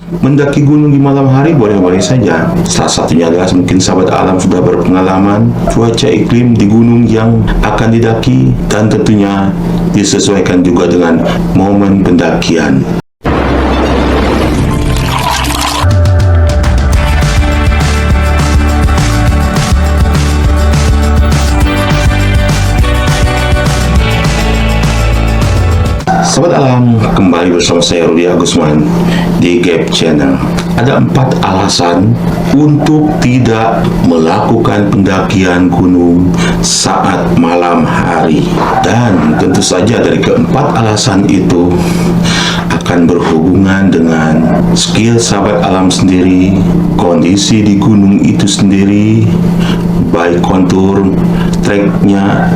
Mendaki gunung di malam hari boleh-boleh saja. Salah satunya adalah mungkin sahabat alam sudah berpengalaman cuaca iklim di gunung yang akan didaki, dan tentunya disesuaikan juga dengan momen pendakian. Sobat Alam, kembali bersama saya Rudi Agusman di Gap Channel. Ada 4 alasan untuk tidak melakukan pendakian gunung saat malam hari. Dan tentu saja dari keempat alasan itu akan berhubungan dengan skill sahabat alam sendiri, kondisi di gunung itu sendiri, baik kontur, treknya,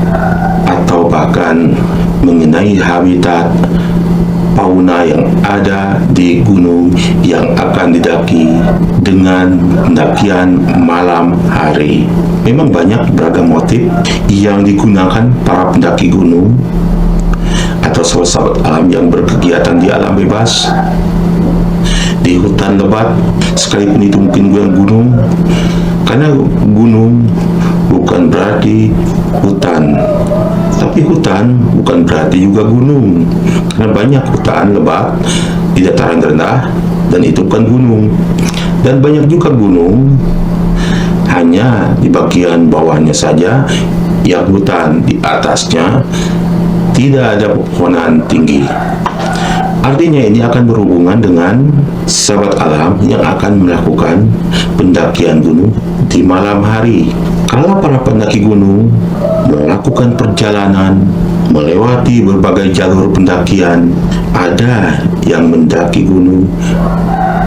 atau bahkan mengenai habitat fauna yang ada di gunung yang akan didaki dengan pendakian malam hari. Memang banyak beragam motif yang digunakan para pendaki gunung atau sahabat alam yang berkegiatan di alam bebas, di hutan lebat, sekalipun itu mungkin gunung, karena gunung bukan berarti hutan, tapi hutan bukan berarti juga gunung, karena banyak hutan lebat di dataran rendah dan itu bukan gunung, dan banyak juga gunung hanya di bagian bawahnya saja yang hutan, di atasnya tidak ada pepohonan tinggi. Artinya ini akan berhubungan dengan sahabat alam yang akan melakukan pendakian gunung di malam hari. Kalau para pendaki gunung melakukan perjalanan melewati berbagai jalur pendakian, ada yang mendaki gunung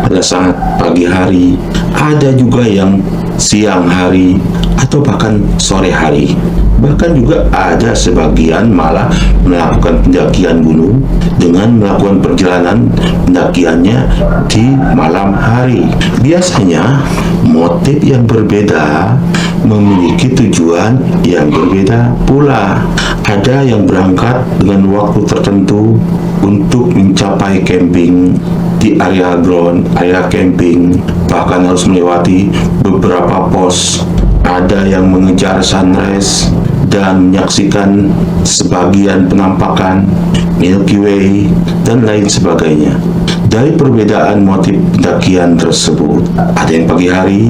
pada saat pagi hari, ada juga yang siang hari atau bahkan sore hari. Bahkan juga ada sebagian malah melakukan pendakian gunung dengan melakukan perjalanan pendakiannya di malam hari. Biasanya motif yang berbeda memiliki tujuan yang berbeda pula. Ada yang berangkat dengan waktu tertentu untuk mencapai camping di area ground, area camping, bahkan harus melewati beberapa pos. Ada yang mengejar sunrise dan menyaksikan sebagian penampakan Milky Way dan lain sebagainya. Dari perbedaan motif pendakian tersebut, ada yang pagi hari,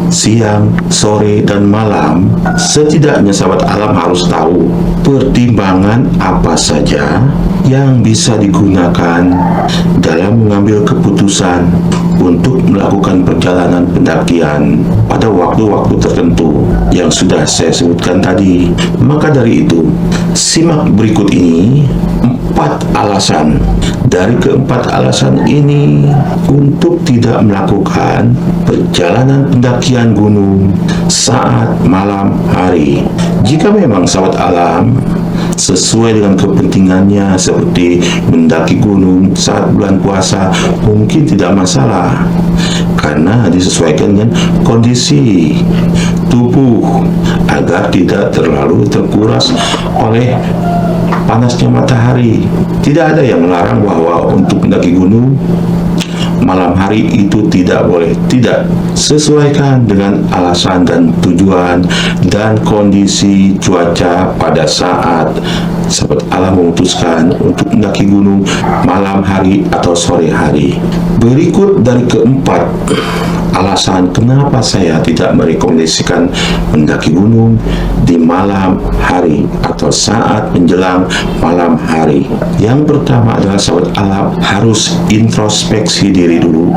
siang, sore, dan malam. Setidaknya sahabat alam harus tahu pertimbangan apa saja yang bisa digunakan dalam mengambil keputusan untuk melakukan perjalanan pendakian pada waktu-waktu tertentu yang sudah saya sebutkan tadi. Maka dari itu, simak berikut ini 4 alasan. Dari keempat alasan ini untuk tidak melakukan perjalanan pendakian gunung saat malam hari. Jika memang sahabat alam sesuai dengan kepentingannya seperti mendaki gunung saat bulan puasa, mungkin tidak masalah karena disesuaikan dengan kondisi tubuh agar tidak terlalu terkuras oleh panasnya matahari. Tidak ada yang melarang bahwa untuk mendaki gunung malam hari itu tidak boleh. Tidak, sesuaikan dengan alasan dan tujuan dan kondisi cuaca pada saat sahabat alam memutuskan untuk mendaki gunung malam hari atau sore hari. Berikut dari keempat alasan kenapa saya tidak merekomendasikan mendaki gunung di malam hari atau saat menjelang malam hari. Yang pertama adalah sahabat alam harus introspeksi diri dulu.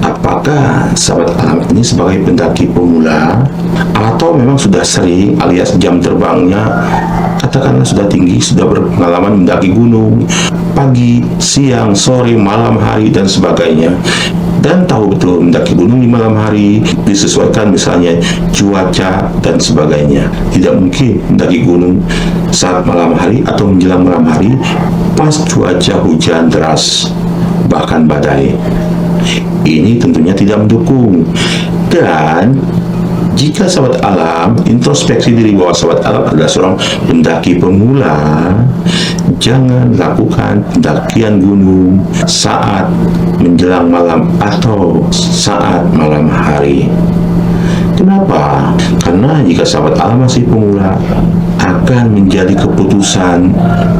Apakah sahabat alam ini sebagai pendaki pemula atau memang sudah sering alias jam terbangnya katakanlah sudah tinggi, sudah berpengalaman mendaki gunung pagi, siang, sore, malam hari dan sebagainya, dan tahu betul mendaki gunung di malam hari disesuaikan misalnya cuaca dan sebagainya. Tidak mungkin mendaki gunung saat malam hari atau menjelang malam hari pas cuaca hujan deras bahkan badai. Ini tentunya tidak mendukung. Dan jika sahabat alam introspeksi diri bahwa sahabat alam adalah seorang pendaki pemula, jangan lakukan pendakian gunung saat menjelang malam atau saat malam hari. Kenapa? Karena jika sahabat alam masih pemula, akan menjadi keputusan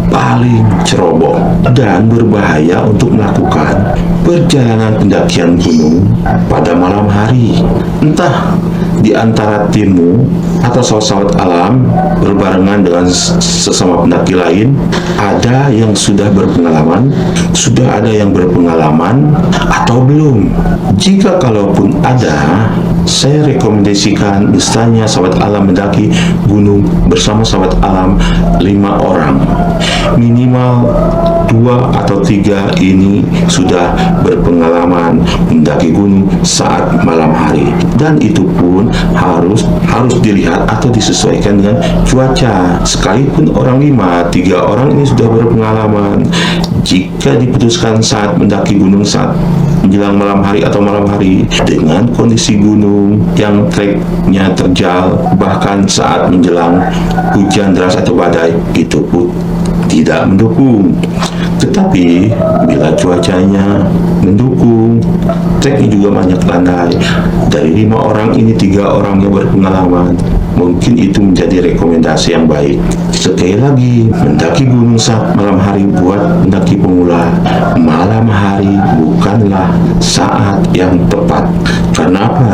paling ceroboh dan berbahaya untuk melakukan perjalanan pendakian gunung pada malam hari. Entah di antara timmu atau sahabat alam berbarengan dengan sesama pendaki lain, ada yang sudah berpengalaman, sudah ada yang berpengalaman atau belum. Jika kalaupun ada, saya rekomendasikan misalnya sahabat alam mendaki gunung bersama sahabat alam 5 orang. Minimal 2 atau 3 ini sudah berpengalaman mendaki gunung saat malam hari, dan itu pun harus dilihat atau disesuaikan dengan cuaca. Sekalipun orang 5, 3 orang ini sudah berpengalaman, jika diputuskan saat mendaki gunung saat menjelang malam hari atau malam hari dengan kondisi gunung yang treknya terjal, bahkan saat menjelang hujan deras atau badai, itu pun tidak mendukung. Tetapi bila cuacanya mendukung, treknya juga banyak landai, dari 5 orang ini 3 orang yang berpengalaman, mungkin itu menjadi rekomendasi yang baik. Sekali lagi, mendaki gunung saat malam hari buat mendaki pemula, malam hari bukanlah saat yang tepat. Kenapa?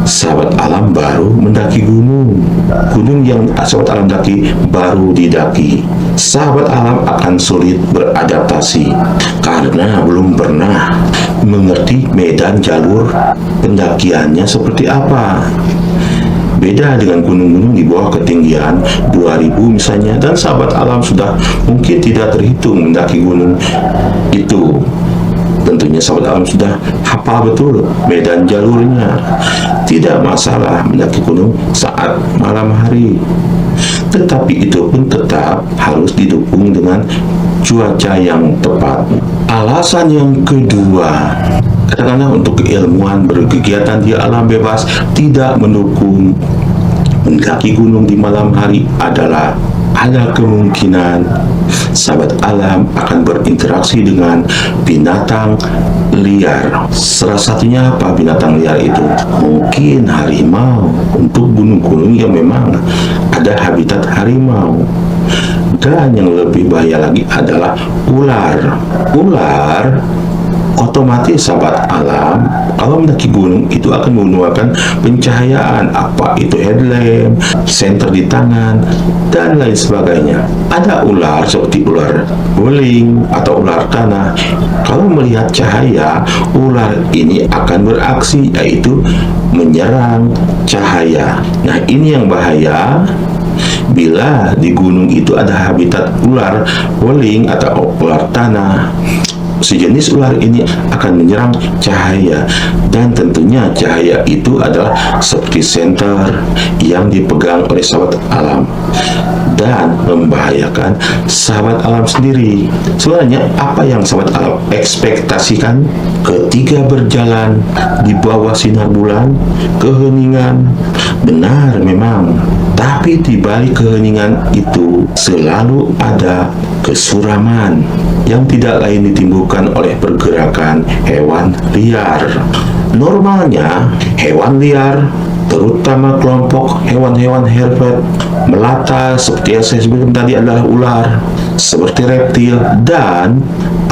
Sahabat alam baru mendaki gunung yang sahabat alam daki baru didaki. Sahabat alam akan sulit beradaptasi karena belum pernah mengerti medan jalur pendakiannya seperti apa. Beda dengan gunung-gunung di bawah ketinggian 2000 misalnya, dan sahabat alam sudah mungkin tidak terhitung mendaki gunung itu. Tentunya sahabat alam sudah hafal betul medan jalurnya. Tidak masalah mendaki gunung saat malam hari, tetapi itu pun tetap harus didukung dengan cuaca yang tepat. Alasan yang kedua, katakanlah untuk keilmuan berkegiatan di alam bebas tidak mendukung mendaki gunung di malam hari adalah ada kemungkinan sahabat alam akan berinteraksi dengan binatang liar. Salah satunya apa binatang liar itu? Mungkin harimau, untuk gunung-gunung yang memang ada habitat harimau. Dan yang lebih bahaya lagi adalah ular. Ular otomatis sahabat alam kalau mendaki gunung itu akan menggunakan pencahayaan, apa itu headlamp, senter di tangan, dan lain sebagainya. Ada ular seperti ular beling atau ular tanah, kalau melihat cahaya, ular ini akan beraksi, yaitu menyerang cahaya. Nah, ini yang bahaya. Bila di gunung itu ada habitat ular beling atau ular tanah, sejenis ular ini akan menyerang cahaya, dan tentunya cahaya itu adalah seperti senter yang dipegang oleh sahabat alam dan membahayakan sahabat alam sendiri. Sebenarnya apa yang sahabat alam ekspektasikan ketika berjalan di bawah sinar bulan? Keheningan. Benar memang, tapi di balik keheningan itu selalu ada kesuraman yang tidak lain ditimbulkan oleh pergerakan hewan liar. Normalnya hewan liar, terutama kelompok hewan-hewan herpet melata seperti yang saya sebutkan tadi adalah ular, seperti reptil dan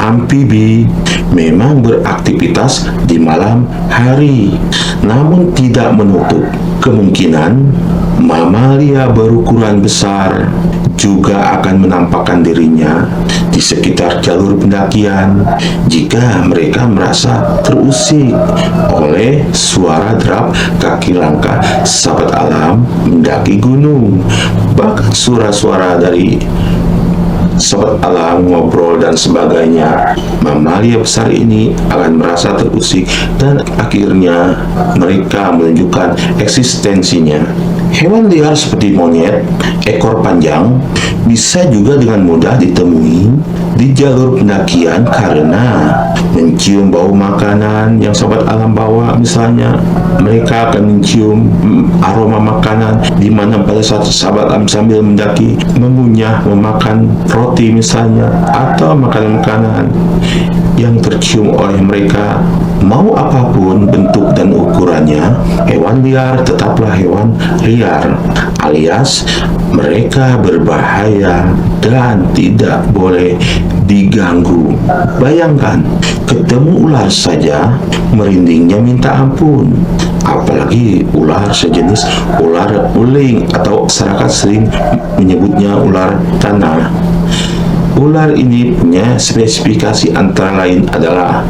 amfibi, memang beraktivitas di malam hari. Namun tidak menutup kemungkinan mamalia berukuran besar juga akan menampakkan dirinya di sekitar jalur pendakian jika mereka merasa terusik oleh suara derap kaki langkah sahabat alam mendaki gunung. Bahkan suara-suara dari sahabat alam ngobrol dan sebagainya, mamalia besar ini akan merasa terusik dan akhirnya mereka menunjukkan eksistensinya. Hewan liar seperti monyet, ekor panjang, bisa juga dengan mudah ditemui di jalur pendakian karena mencium bau makanan yang sahabat alam bawa. Misalnya mereka akan mencium aroma makanan di mana pada saat sahabat alam sambil mendaki mengunyah, memakan roti misalnya, atau makanan-makanan yang tercium oleh mereka. Mau apapun bentuk dan ukurannya, hewan liar tetaplah hewan liar, alias mereka berbahaya dan tidak boleh diganggu. Bayangkan, ketemu ular saja merindingnya minta ampun, apalagi ular sejenis ular uling atau masyarakat sering menyebutnya ular tanah. Ular ini punya spesifikasi antara lain adalah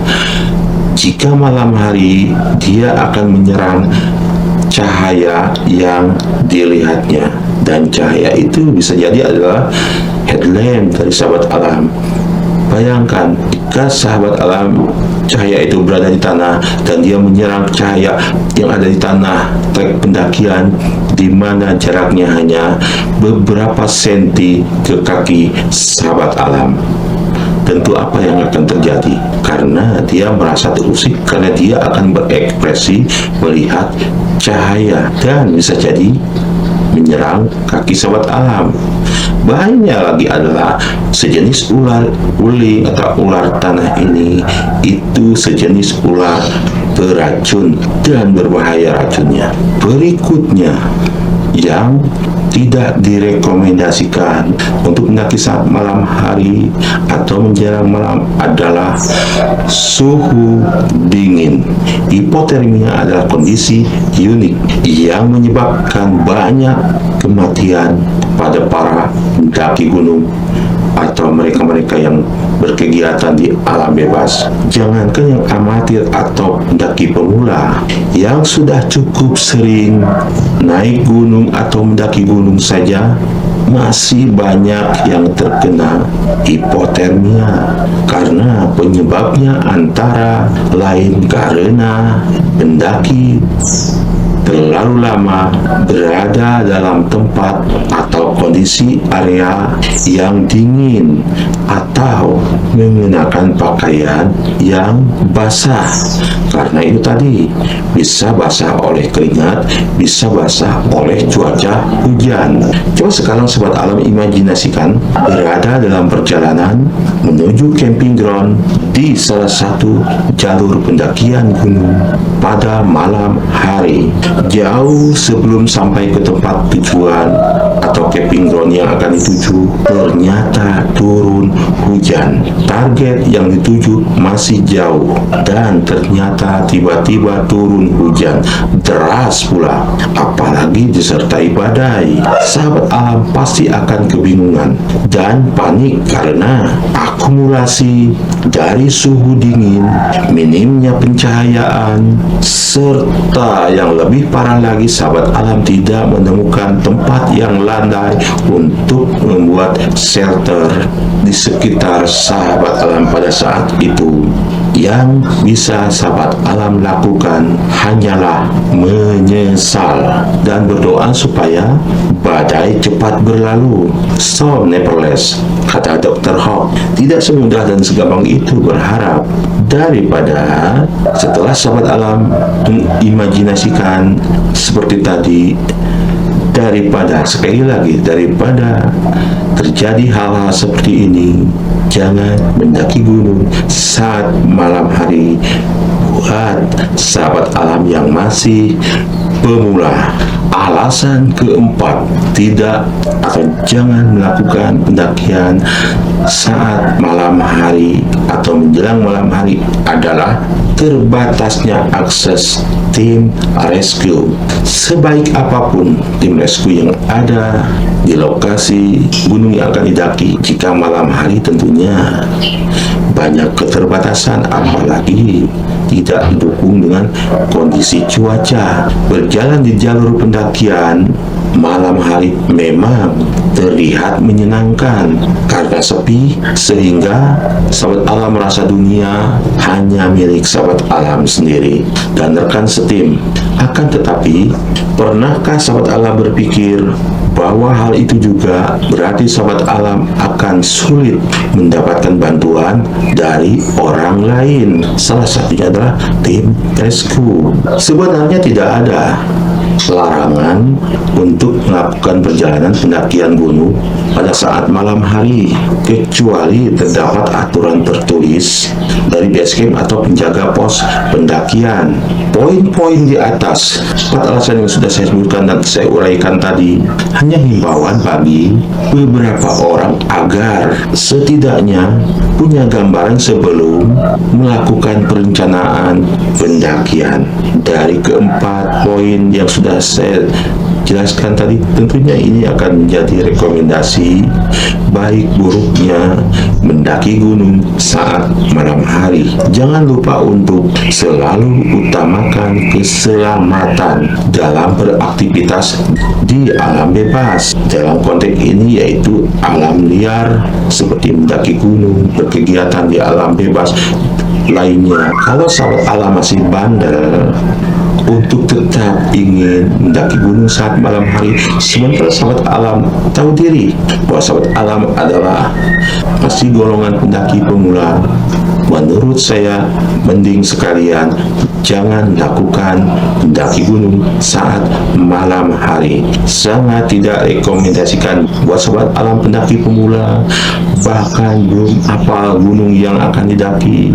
jika malam hari dia akan menyerang cahaya yang dilihatnya, dan cahaya itu bisa jadi adalah headlamp dari sahabat alam. Bayangkan jika sahabat alam cahaya itu berada di tanah dan dia menyerang cahaya yang ada di tanah trek pendakian di mana jaraknya hanya beberapa senti ke kaki sahabat alam. Tentu apa yang akan terjadi? Karena dia merasa terusik, karena dia akan berekspresi melihat cahaya dan bisa jadi menyerang kaki sahabat alam. Bahayanya lagi adalah sejenis ular uling atau ular tanah ini itu sejenis ular beracun dan berbahaya racunnya. Berikutnya yang tidak direkomendasikan untuk mendaki saat malam hari atau menjelang malam adalah suhu dingin. Hipotermia adalah kondisi unik yang menyebabkan banyak kematian pada para pendaki gunung atau mereka-mereka yang berkegiatan di alam bebas. Jangankan yang amatir atau pendaki pemula, yang sudah cukup sering naik gunung atau mendaki gunung saja masih banyak yang terkena hipotermia karena penyebabnya antara lain karena pendaki terlalu lama berada dalam tempat atau kondisi area yang dingin atau menggunakan pakaian yang basah. Karena itu tadi bisa basah oleh keringat, bisa basah oleh cuaca hujan. Coba sekarang sobat alam imajinasikan berada dalam perjalanan menuju camping ground di salah satu jalur pendakian gunung pada malam hari. Jauh sebelum sampai ke tempat tujuan atau camping ground yang akan dituju, ternyata turun hujan. Target yang dituju masih jauh dan ternyata tiba-tiba turun hujan deras pula, apalagi disertai badai. Sahabat alam pasti akan kebingungan dan panik karena akumulasi dari suhu dingin, minimnya pencahayaan, serta yang lebih parah lagi sahabat alam tidak menemukan tempat yang landai untuk membuat shelter di sekitar sahabat alam pada saat itu. Yang bisa sahabat alam lakukan hanyalah menyesal dan berdoa supaya badai cepat berlalu. So nevertheless, kata Dr. Hawk, tidak semudah dan segampang itu berharap. Daripada setelah sahabat alam mengimajinasikan seperti tadi, daripada sekali lagi daripada terjadi hal-hal seperti ini, jangan mendaki gunung saat malam hari buat sahabat alam yang masih pemula. Alasan keempat, tidak atau jangan melakukan pendakian saat malam hari atau menjelang malam hari adalah terbatasnya akses tim rescue. Sebaik apapun tim rescue yang ada di lokasi gunung yang akan didaki, jika malam hari tentunya banyak keterbatasan, apalagi tidak didukung dengan kondisi cuaca. Berjalan di jalur pendakian malam hari memang terlihat menyenangkan karena sepi, sehingga sahabat alam merasa dunia hanya milik sahabat alam sendiri dan rekan setim. Akan tetapi, pernahkah sahabat alam berpikir bahwa hal itu juga berarti sahabat alam akan sulit mendapatkan bantuan dari orang lain? Salah satunya adalah tim rescue. Sebenarnya tidak ada larangan untuk melakukan perjalanan pendakian gunung pada saat malam hari, kecuali terdapat aturan tertulis dari base camp atau penjaga pos pendakian. Poin-poin di atas 4 alasan yang sudah saya sebutkan dan saya uraikan tadi hanya himbauan bagi beberapa orang agar setidaknya punya gambaran sebelum melakukan perencanaan pendakian. Dari keempat poin yang sudah saya jelaskan tadi, tentunya ini akan menjadi rekomendasi baik buruknya mendaki gunung saat malam hari. Jangan lupa untuk selalu utamakan keselamatan dalam beraktivitas di alam bebas. Dalam konteks ini yaitu alam liar seperti mendaki gunung, berkegiatan di alam bebas lainnya. Kalau sahabat alam masih bandel untuk tetap ingin mendaki gunung saat malam hari, sementara sahabat alam tahu diri bahwa sahabat alam adalah masih golongan pendaki pemula, menurut saya mending sekalian jangan lakukan mendaki gunung saat malam hari. Sangat tidak rekomendasikan buat sahabat alam pendaki pemula, bahkan belum hafal gunung yang akan didaki.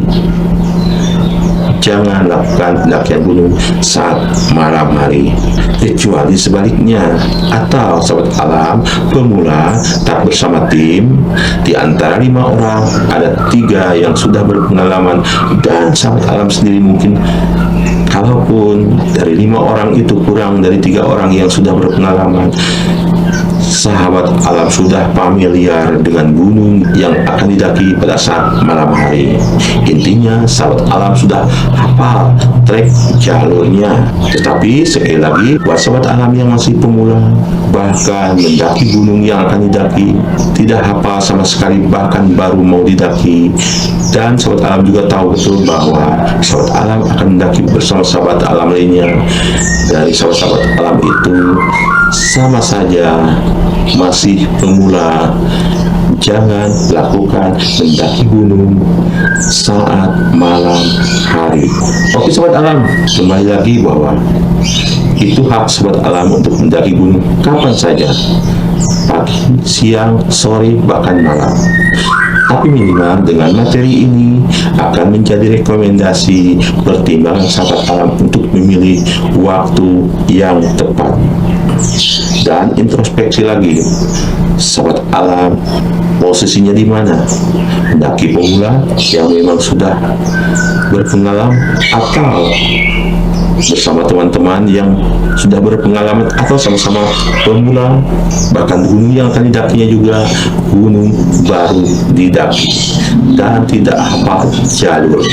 Jangan lakukan pendakian gunung saat malam hari, kecuali sebaliknya. Atau sahabat alam pemula tak bersama tim, di antara 5 orang ada 3 yang sudah berpengalaman, dan sahabat alam sendiri mungkin kalaupun dari 5 orang itu kurang dari 3 orang yang sudah berpengalaman, sahabat alam sudah familiar dengan gunung yang akan didaki pada saat malam hari. Intinya sahabat alam sudah hafal trek jalurnya. Tetapi sekali lagi, buat sahabat alam yang masih pemula, bahkan mendaki gunung yang akan didaki tidak hafal sama sekali, bahkan baru mau didaki, dan sahabat alam juga tahu betul bahwa sahabat alam akan mendaki bersama sahabat alam lainnya, dari sahabat-sahabat alam itu sama saja masih pemula, jangan lakukan mendaki gunung saat malam hari. Oke sahabat alam, kembali lagi bahwa itu hak sahabat alam untuk mendaki gunung kapan saja, pagi, siang, sore, bahkan malam. Tapi minimal dengan materi ini akan menjadi rekomendasi pertimbangan sahabat alam untuk memilih waktu yang tepat. Dan introspeksi lagi, sahabat alam posisinya di mana? Mendaki pemula yang memang sudah berpengalaman, atau bersama teman-teman yang sudah berpengalaman, atau sama-sama pemula, bahkan gunung yang akan didakinya juga gunung baru didaki dan tidak hafal jalur,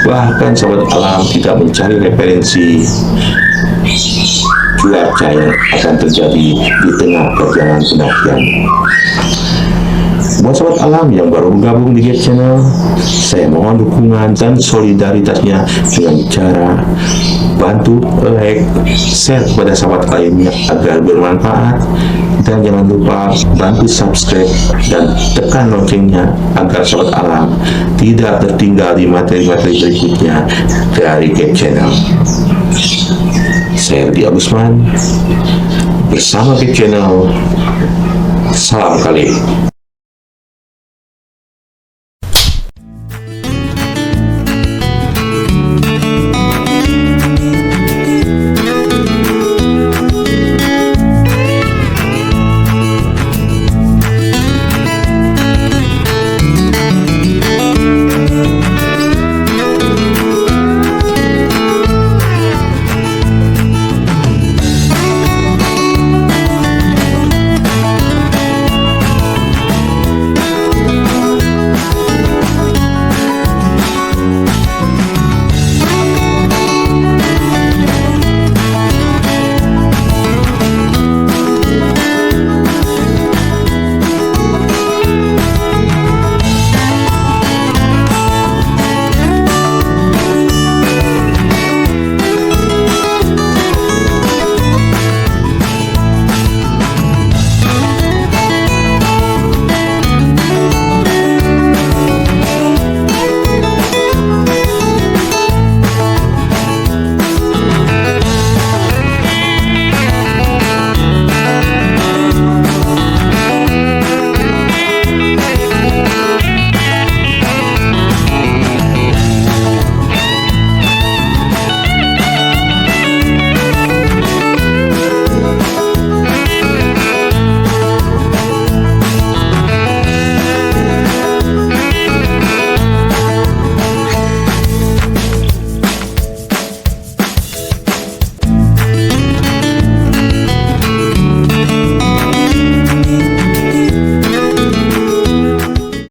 bahkan sahabat alam tidak mencari referensi cuaca yang akan terjadi di tengah perjalanan pendakian. Buat sahabat alam yang baru bergabung di Gap Channel, saya mohon dukungan dan solidaritasnya dengan cara bantu like, share kepada sahabat lainnya agar bermanfaat, dan jangan lupa bantu subscribe dan tekan loncengnya agar sahabat alam tidak tertinggal di materi-materi berikutnya dari Gap Channel. Saya Rudi Agusman bersama Gap Channel. Salam kali.